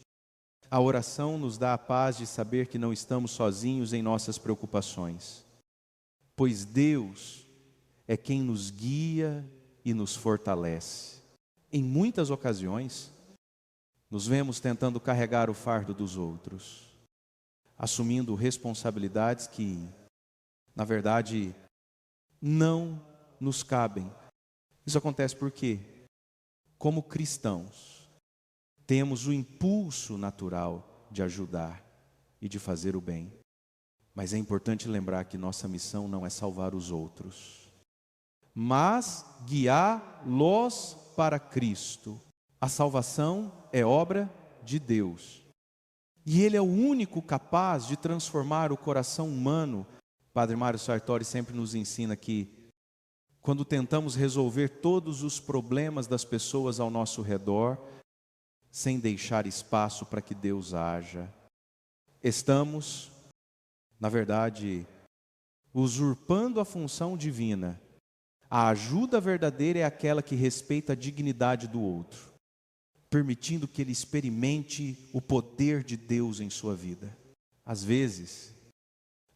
a oração nos dá a paz de saber que não estamos sozinhos em nossas preocupações, pois Deus é quem nos guia e nos fortalece. Em muitas ocasiões, nos vemos tentando carregar o fardo dos outros, assumindo responsabilidades que, na verdade, não nos cabem. Isso acontece porque, como cristãos, temos o impulso natural de ajudar e de fazer o bem. Mas é importante lembrar que nossa missão não é salvar os outros, mas guiá-los para Cristo. A salvação é obra de Deus. E Ele é o único capaz de transformar o coração humano. Padre Mário Sartori sempre nos ensina que, quando tentamos resolver todos os problemas das pessoas ao nosso redor, sem deixar espaço para que Deus haja, estamos, na verdade, usurpando a função divina. A ajuda verdadeira é aquela que respeita a dignidade do outro, permitindo que ele experimente o poder de Deus em sua vida. Às vezes,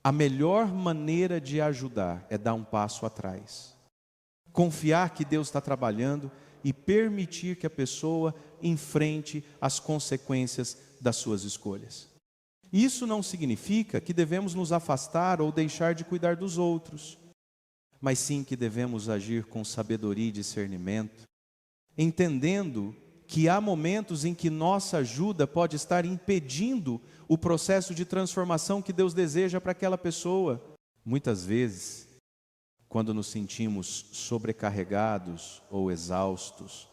a melhor maneira de ajudar é dar um passo atrás, confiar que Deus está trabalhando e permitir que a pessoa enfrente as consequências das suas escolhas. Isso não significa que devemos nos afastar ou deixar de cuidar dos outros, mas sim que devemos agir com sabedoria e discernimento, entendendo que há momentos em que nossa ajuda pode estar impedindo o processo de transformação que Deus deseja para aquela pessoa. Muitas vezes, quando nos sentimos sobrecarregados ou exaustos,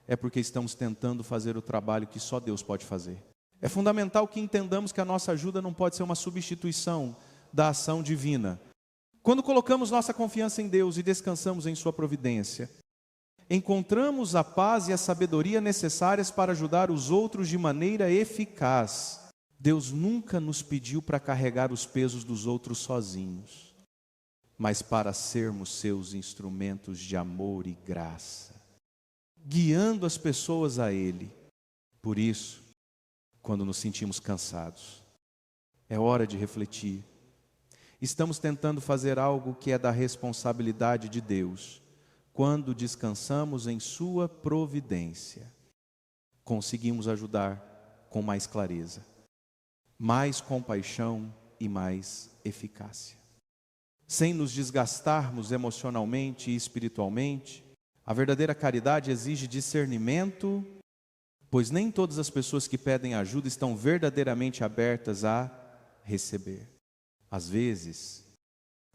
é porque estamos tentando fazer o trabalho que só Deus pode fazer. É fundamental que entendamos que a nossa ajuda não pode ser uma substituição da ação divina. Quando colocamos nossa confiança em Deus e descansamos em sua providência, encontramos a paz e a sabedoria necessárias para ajudar os outros de maneira eficaz. Deus nunca nos pediu para carregar os pesos dos outros sozinhos, mas para sermos seus instrumentos de amor e graça, guiando as pessoas a Ele. Por isso, quando nos sentimos cansados, é hora de refletir. Estamos tentando fazer algo que é da responsabilidade de Deus. Quando descansamos em sua providência, conseguimos ajudar com mais clareza, mais compaixão e mais eficácia. Sem nos desgastarmos emocionalmente e espiritualmente, a verdadeira caridade exige discernimento, pois nem todas as pessoas que pedem ajuda estão verdadeiramente abertas a receber. Às vezes,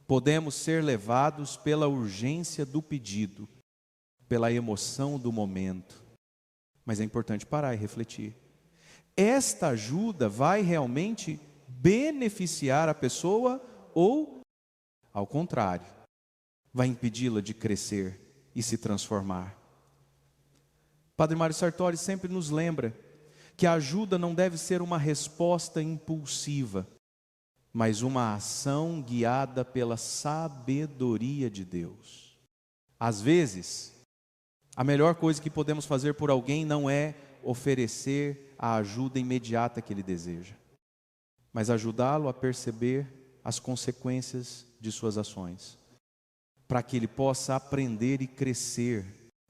podemos ser levados pela urgência do pedido, pela emoção do momento, mas é importante parar e refletir. Esta ajuda vai realmente beneficiar a pessoa ou, ao contrário, vai impedi-la de crescer e se transformar? Padre Mário Sartori sempre nos lembra que a ajuda não deve ser uma resposta impulsiva, mas uma ação guiada pela sabedoria de Deus. Às vezes, A melhor coisa que podemos fazer por alguém não é oferecer a ajuda imediata que ele deseja, mas ajudá-lo a perceber as consequências de suas ações, para que ele possa aprender e crescer.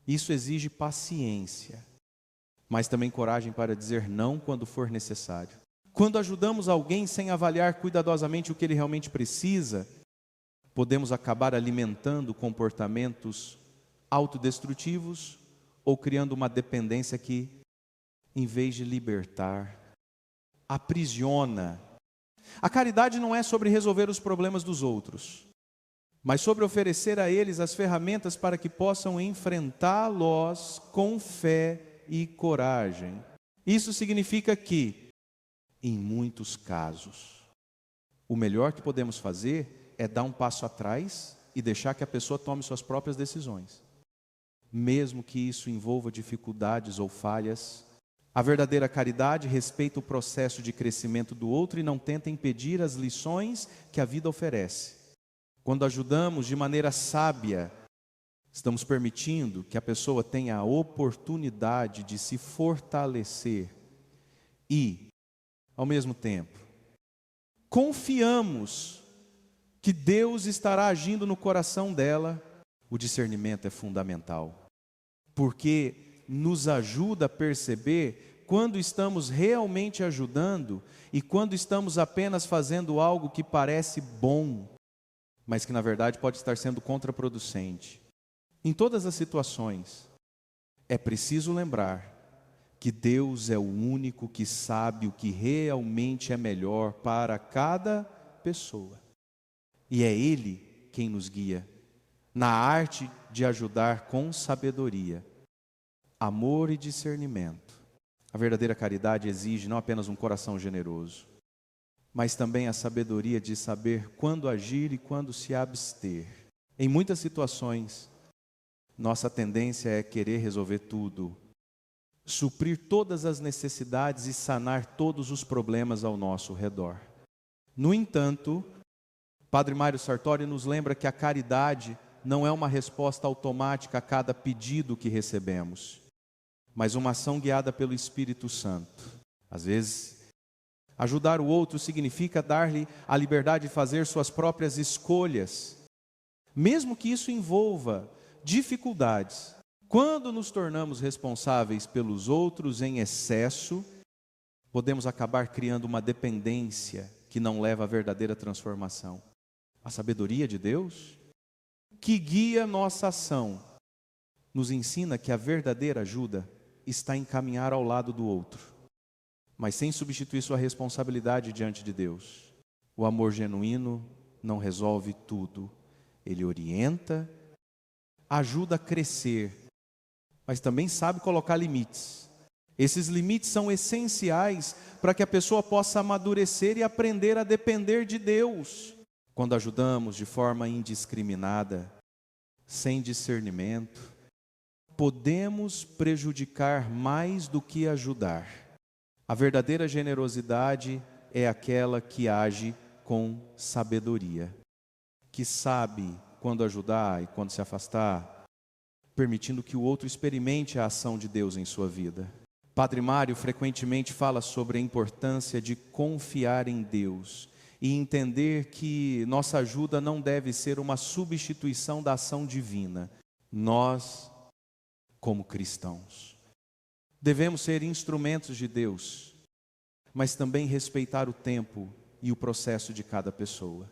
Isso exige paciência, mas também coragem para dizer não quando for necessário. Quando ajudamos alguém sem avaliar cuidadosamente o que ele realmente precisa, podemos acabar alimentando comportamentos autodestrutivos ou criando uma dependência que, em vez de libertar, aprisiona. A caridade não é sobre resolver os problemas dos outros, mas sobre oferecer a eles as ferramentas para que possam enfrentá-los com fé e coragem. Isso significa que, em muitos casos, o melhor que podemos fazer é dar um passo atrás e deixar que a pessoa tome suas próprias decisões, mesmo que isso envolva dificuldades ou falhas. A verdadeira caridade respeita o processo de crescimento do outro e não tenta impedir as lições que a vida oferece. Quando ajudamos de maneira sábia, estamos permitindo que a pessoa tenha a oportunidade de se fortalecer e, ao mesmo tempo, confiamos que Deus estará agindo no coração dela. O discernimento é fundamental, porque nos ajuda a perceber quando estamos realmente ajudando e quando estamos apenas fazendo algo que parece bom, mas que na verdade pode estar sendo contraproducente. Em todas as situações, é preciso lembrar que Deus é o único que sabe o que realmente é melhor para cada pessoa. E é Ele quem nos guia na arte de ajudar com sabedoria, amor e discernimento. A verdadeira caridade exige não apenas um coração generoso, mas também a sabedoria de saber quando agir e quando se abster. Em muitas situações, nossa tendência é querer resolver tudo, suprir todas as necessidades e sanar todos os problemas ao nosso redor. No entanto, Padre Mário Sartori nos lembra que a caridade não é uma resposta automática a cada pedido que recebemos, mas uma ação guiada pelo Espírito Santo. Às vezes, ajudar o outro significa dar-lhe a liberdade de fazer suas próprias escolhas, mesmo que isso envolva dificuldades. Quando nos tornamos responsáveis pelos outros em excesso, podemos acabar criando uma dependência que não leva à verdadeira transformação. A sabedoria de Deus, que guia nossa ação, nos ensina que a verdadeira ajuda está em caminhar ao lado do outro, mas sem substituir sua responsabilidade diante de Deus. O amor genuíno não resolve tudo. Ele orienta, ajuda a crescer, mas também sabe colocar limites. Esses limites são essenciais para que a pessoa possa amadurecer e aprender a depender de Deus. Quando ajudamos de forma indiscriminada, sem discernimento, podemos prejudicar mais do que ajudar. A verdadeira generosidade é aquela que age com sabedoria, que sabe quando ajudar e quando se afastar, permitindo que o outro experimente a ação de Deus em sua vida. Padre Mário frequentemente fala sobre a importância de confiar em Deus e entender que nossa ajuda não deve ser uma substituição da ação divina. Nós, como cristãos, devemos ser instrumentos de Deus, mas também respeitar o tempo e o processo de cada pessoa.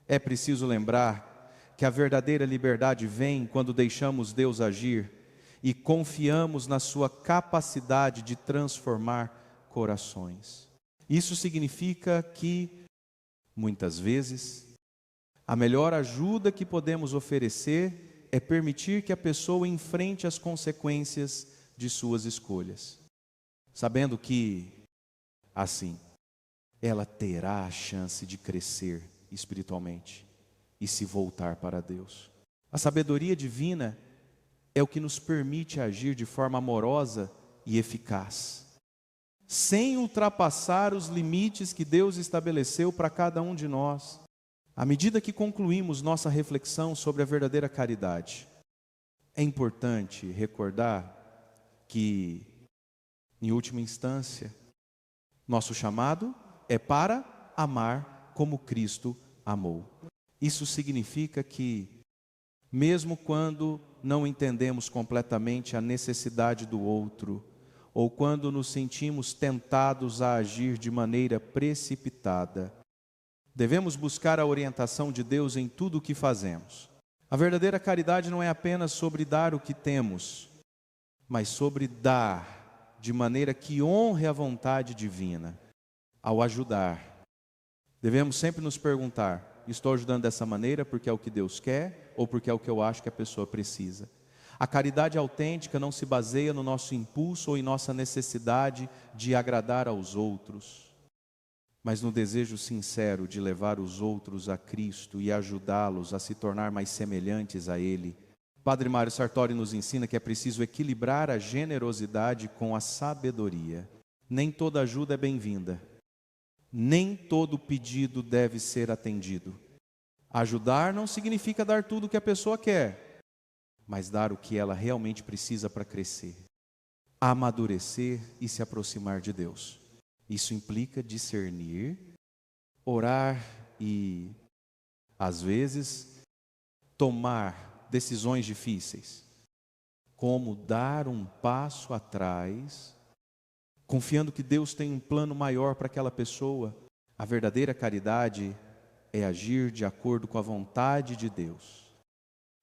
É preciso lembrar que a verdadeira liberdade vem quando deixamos Deus agir e confiamos na sua capacidade de transformar corações. Isso significa que, muitas vezes, a melhor ajuda que podemos oferecer é permitir que a pessoa enfrente as consequências de suas escolhas, sabendo que, assim, ela terá a chance de crescer espiritualmente e se voltar para Deus. A sabedoria divina é o que nos permite agir de forma amorosa e eficaz, sem ultrapassar os limites que Deus estabeleceu para cada um de nós. À medida que concluímos nossa reflexão sobre a verdadeira caridade, É importante recordar que, em última instância, nosso chamado é para amar como Cristo amou. Isso significa que, mesmo quando não entendemos completamente a necessidade do outro, ou quando nos sentimos tentados a agir de maneira precipitada, devemos buscar a orientação de Deus em tudo o que fazemos. A verdadeira caridade não é apenas sobre dar o que temos, mas sobre dar de maneira que honre a vontade divina. Ao ajudar, devemos sempre nos perguntar: estou ajudando dessa maneira porque é o que Deus quer ou porque é o que eu acho que a pessoa precisa? A caridade autêntica não se baseia no nosso impulso ou em nossa necessidade de agradar aos outros, mas no desejo sincero de levar os outros a Cristo e ajudá-los a se tornar mais semelhantes a Ele. Padre Mário Sartori nos ensina que é preciso equilibrar a generosidade com a sabedoria. Nem toda ajuda é bem-vinda. Nem todo pedido deve ser atendido. Ajudar não significa dar tudo o que a pessoa quer, mas dar o que ela realmente precisa para crescer, amadurecer e se aproximar de Deus. Isso implica discernir, orar e, às vezes, tomar decisões difíceis, como dar um passo atrás, confiando que Deus tem um plano maior para aquela pessoa. A verdadeira caridade é agir de acordo com a vontade de Deus,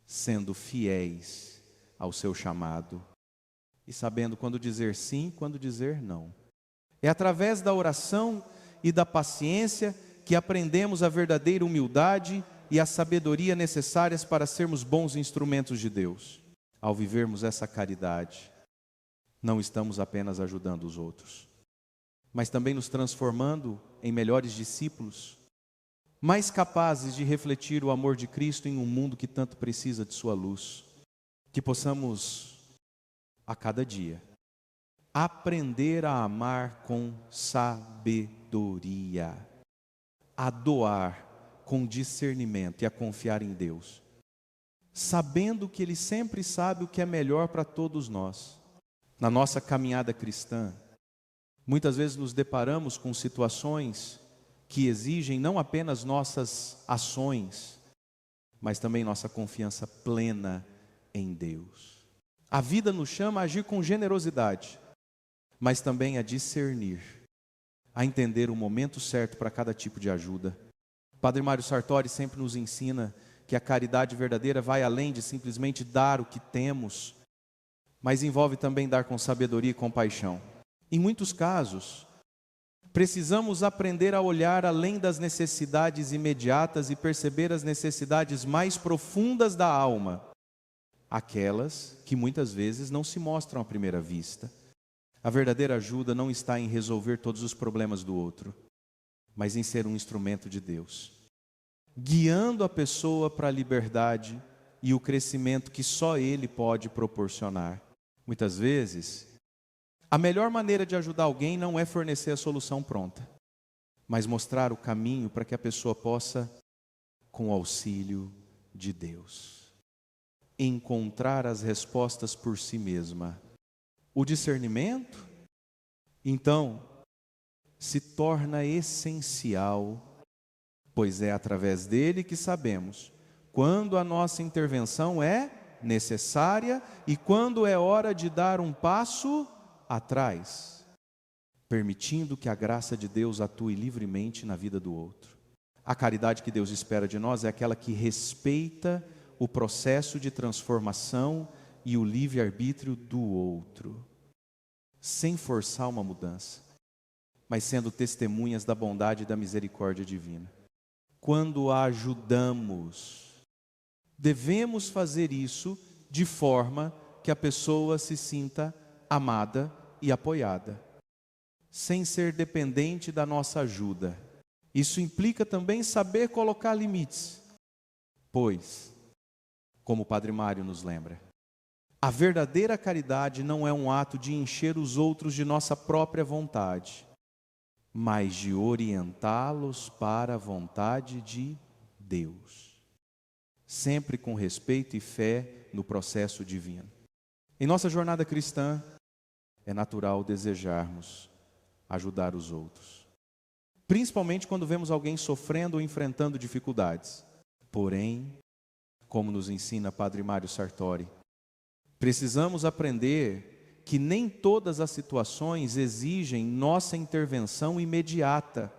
sendo fiéis ao seu chamado e sabendo quando dizer sim, quando dizer não. É através da oração e da paciência que aprendemos a verdadeira humildade e a sabedoria necessárias para sermos bons instrumentos de Deus. Ao vivermos essa caridade, não estamos apenas ajudando os outros, mas também nos transformando em melhores discípulos, mais capazes de refletir o amor de Cristo em um mundo que tanto precisa de sua luz. Que possamos, a cada dia, aprender a amar com sabedoria, a doar com discernimento e a confiar em Deus, sabendo que Ele sempre sabe o que é melhor para todos nós. Na nossa caminhada cristã, muitas vezes nos deparamos com situações que exigem não apenas nossas ações, mas também nossa confiança plena em Deus. A vida nos chama a agir com generosidade, mas também a discernir, a entender o momento certo para cada tipo de ajuda. Padre Mário Sartori sempre nos ensina que a caridade verdadeira vai além de simplesmente dar o que temos, mas envolve também dar com sabedoria e compaixão. Em muitos casos, precisamos aprender a olhar além das necessidades imediatas e perceber as necessidades mais profundas da alma, aquelas que muitas vezes não se mostram à primeira vista. A verdadeira ajuda não está em resolver todos os problemas do outro, mas em ser um instrumento de Deus, guiando a pessoa para a liberdade e o crescimento que só Ele pode proporcionar. Muitas vezes, a melhor maneira de ajudar alguém não é fornecer a solução pronta, mas mostrar o caminho para que a pessoa possa, com o auxílio de Deus, encontrar as respostas por si mesma. O discernimento, então, se torna essencial, pois é através dele que sabemos quando a nossa intervenção é necessária e quando é hora de dar um passo atrás, permitindo que a graça de Deus atue livremente na vida do outro. A caridade que Deus espera de nós é aquela que respeita o processo de transformação e o livre-arbítrio do outro, sem forçar uma mudança, mas sendo testemunhas da bondade e da misericórdia divina. Quando a ajudamos, devemos fazer isso de forma que a pessoa se sinta amada e apoiada, sem ser dependente da nossa ajuda. Isso implica também saber colocar limites, pois, como o Padre Mário nos lembra, a verdadeira caridade não é um ato de encher os outros de nossa própria vontade, mas de orientá-los para a vontade de Deus, sempre com respeito e fé no processo divino. Em nossa jornada cristã, é natural desejarmos ajudar os outros, principalmente quando vemos alguém sofrendo ou enfrentando dificuldades. Porém, como nos ensina Padre Mário Sartori, precisamos aprender que nem todas as situações exigem nossa intervenção imediata.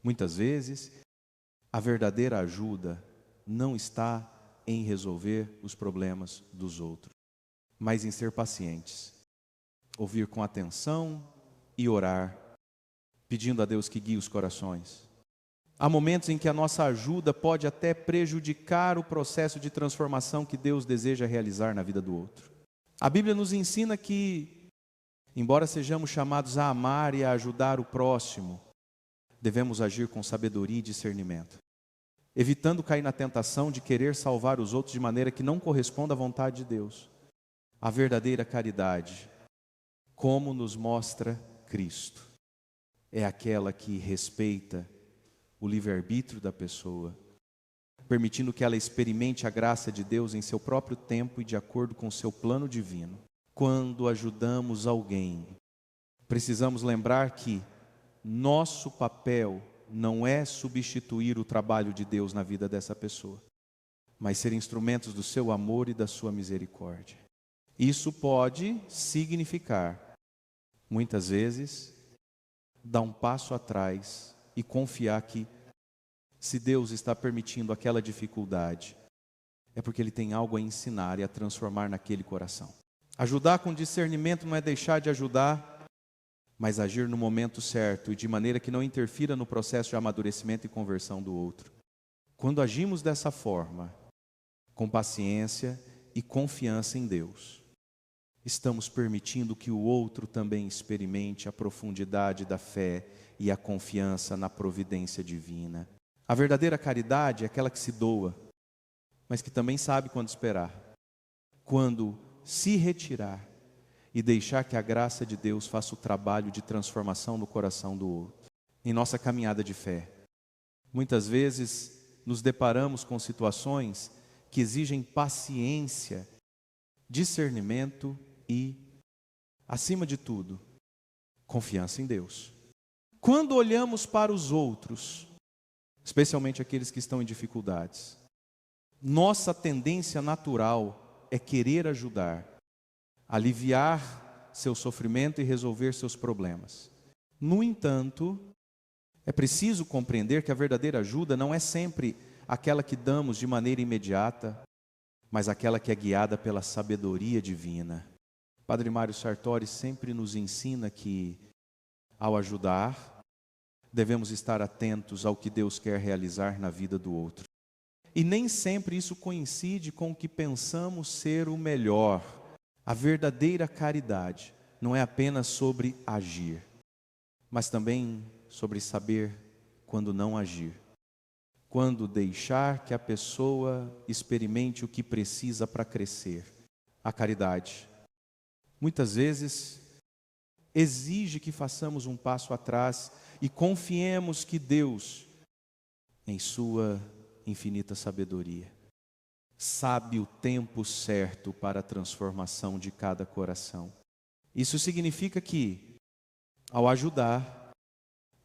Muitas vezes, a verdadeira ajuda não está em resolver os problemas dos outros, mas em ser pacientes, ouvir com atenção e orar, pedindo a Deus que guie os corações. Há momentos em que a nossa ajuda pode até prejudicar o processo de transformação que Deus deseja realizar na vida do outro. A Bíblia nos ensina que, embora sejamos chamados a amar e a ajudar o próximo, devemos agir com sabedoria e discernimento, evitando cair na tentação de querer salvar os outros de maneira que não corresponda à vontade de Deus. A verdadeira caridade, como nos mostra Cristo, é aquela que respeita o livre-arbítrio da pessoa, permitindo que ela experimente a graça de Deus em seu próprio tempo e de acordo com o seu plano divino. Quando ajudamos alguém, precisamos lembrar que nosso papel não é substituir o trabalho de Deus na vida dessa pessoa, mas ser instrumentos do seu amor e da sua misericórdia. Isso pode significar, muitas vezes, dar um passo atrás e confiar que, se Deus está permitindo aquela dificuldade, é porque Ele tem algo a ensinar e a transformar naquele coração. Ajudar com discernimento não é deixar de ajudar, mas agir no momento certo e de maneira que não interfira no processo de amadurecimento e conversão do outro. Quando agimos dessa forma, com paciência e confiança em Deus, estamos permitindo que o outro também experimente a profundidade da fé e a confiança na providência divina. A verdadeira caridade é aquela que se doa, mas que também sabe quando esperar, quando se retirar e deixar que a graça de Deus faça o trabalho de transformação no coração do outro. Em nossa caminhada de fé, muitas vezes nos deparamos com situações que exigem paciência, discernimento e, acima de tudo, confiança em Deus. Quando olhamos para os outros, especialmente aqueles que estão em dificuldades, nossa tendência natural é querer ajudar, aliviar seu sofrimento e resolver seus problemas. No entanto, é preciso compreender que a verdadeira ajuda não é sempre aquela que damos de maneira imediata, mas aquela que é guiada pela sabedoria divina. Padre Mário Sartori sempre nos ensina que, ao ajudar, devemos estar atentos ao que Deus quer realizar na vida do outro. E nem sempre isso coincide com o que pensamos ser o melhor. A verdadeira caridade não é apenas sobre agir, mas também sobre saber quando não agir. Quando deixar que a pessoa experimente o que precisa para crescer. A caridade, muitas vezes, exige que façamos um passo atrás e confiemos que Deus, em sua infinita sabedoria, sabe o tempo certo para a transformação de cada coração. Isso significa que, ao ajudar,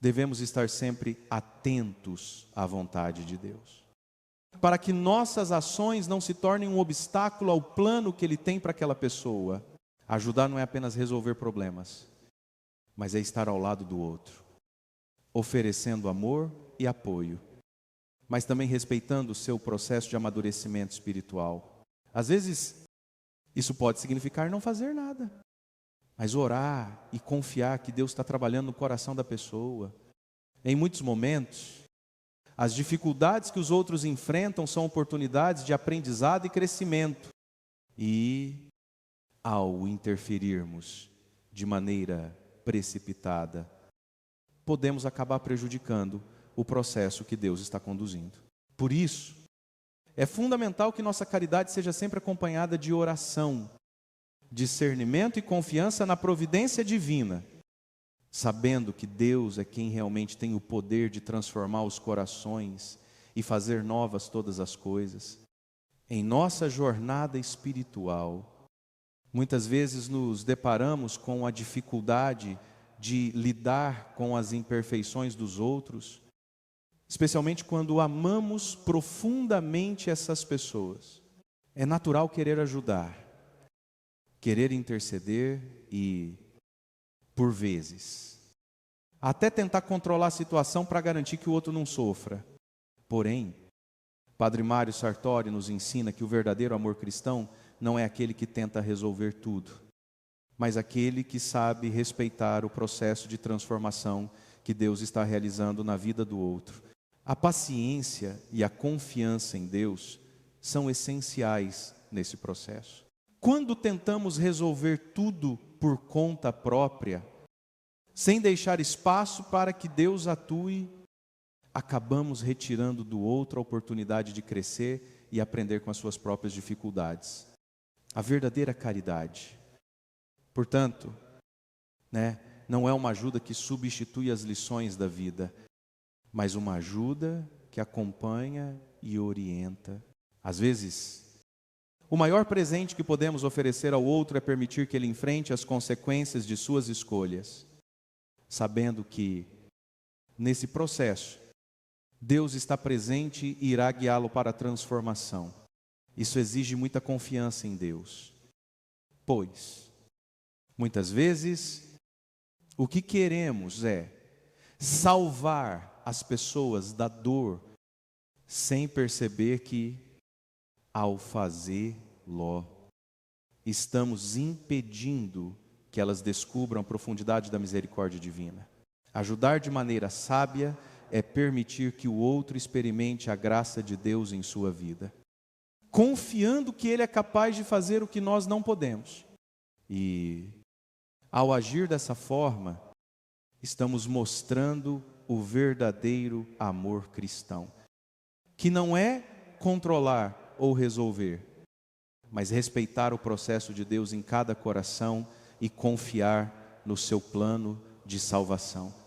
devemos estar sempre atentos à vontade de Deus, para que nossas ações não se tornem um obstáculo ao plano que Ele tem para aquela pessoa. Ajudar não é apenas resolver problemas, mas é estar ao lado do outro, oferecendo amor e apoio, mas também respeitando o seu processo de amadurecimento espiritual. Às vezes, isso pode significar não fazer nada, mas orar e confiar que Deus está trabalhando no coração da pessoa. Em muitos momentos, as dificuldades que os outros enfrentam são oportunidades de aprendizado e crescimento. E, ao interferirmos de maneira precipitada, podemos acabar prejudicando o processo que Deus está conduzindo. Por isso, é fundamental que nossa caridade seja sempre acompanhada de oração, discernimento e confiança na providência divina, sabendo que Deus é quem realmente tem o poder de transformar os corações e fazer novas todas as coisas. em nossa jornada espiritual, muitas vezes nos deparamos com a dificuldade de lidar com as imperfeições dos outros, especialmente quando amamos profundamente essas pessoas. É natural querer ajudar, querer interceder e, por vezes, até tentar controlar a situação para garantir que o outro não sofra. Porém, Padre Mário Sartori nos ensina que o verdadeiro amor cristão não é aquele que tenta resolver tudo, mas aquele que sabe respeitar o processo de transformação que Deus está realizando na vida do outro. A paciência e a confiança em Deus são essenciais nesse processo. Quando tentamos resolver tudo por conta própria, sem deixar espaço para que Deus atue, acabamos retirando do outro a oportunidade de crescer e aprender com as suas próprias dificuldades. A verdadeira caridade, portanto, não é uma ajuda que substitui as lições da vida, mas uma ajuda que acompanha e orienta. Às vezes, o maior presente que podemos oferecer ao outro é permitir que ele enfrente as consequências de suas escolhas, sabendo que, nesse processo, Deus está presente e irá guiá-lo para a transformação. Isso exige muita confiança em Deus, pois, muitas vezes, o que queremos é salvar as pessoas da dor, sem perceber que, ao fazê-lo, estamos impedindo que elas descubram a profundidade da misericórdia divina. Ajudar de maneira sábia é permitir que o outro experimente a graça de Deus em sua vida, confiando que Ele é capaz de fazer o que nós não podemos. E, ao agir dessa forma, estamos mostrando o verdadeiro amor cristão, que não é controlar ou resolver, mas respeitar o processo de Deus em cada coração e confiar no seu plano de salvação.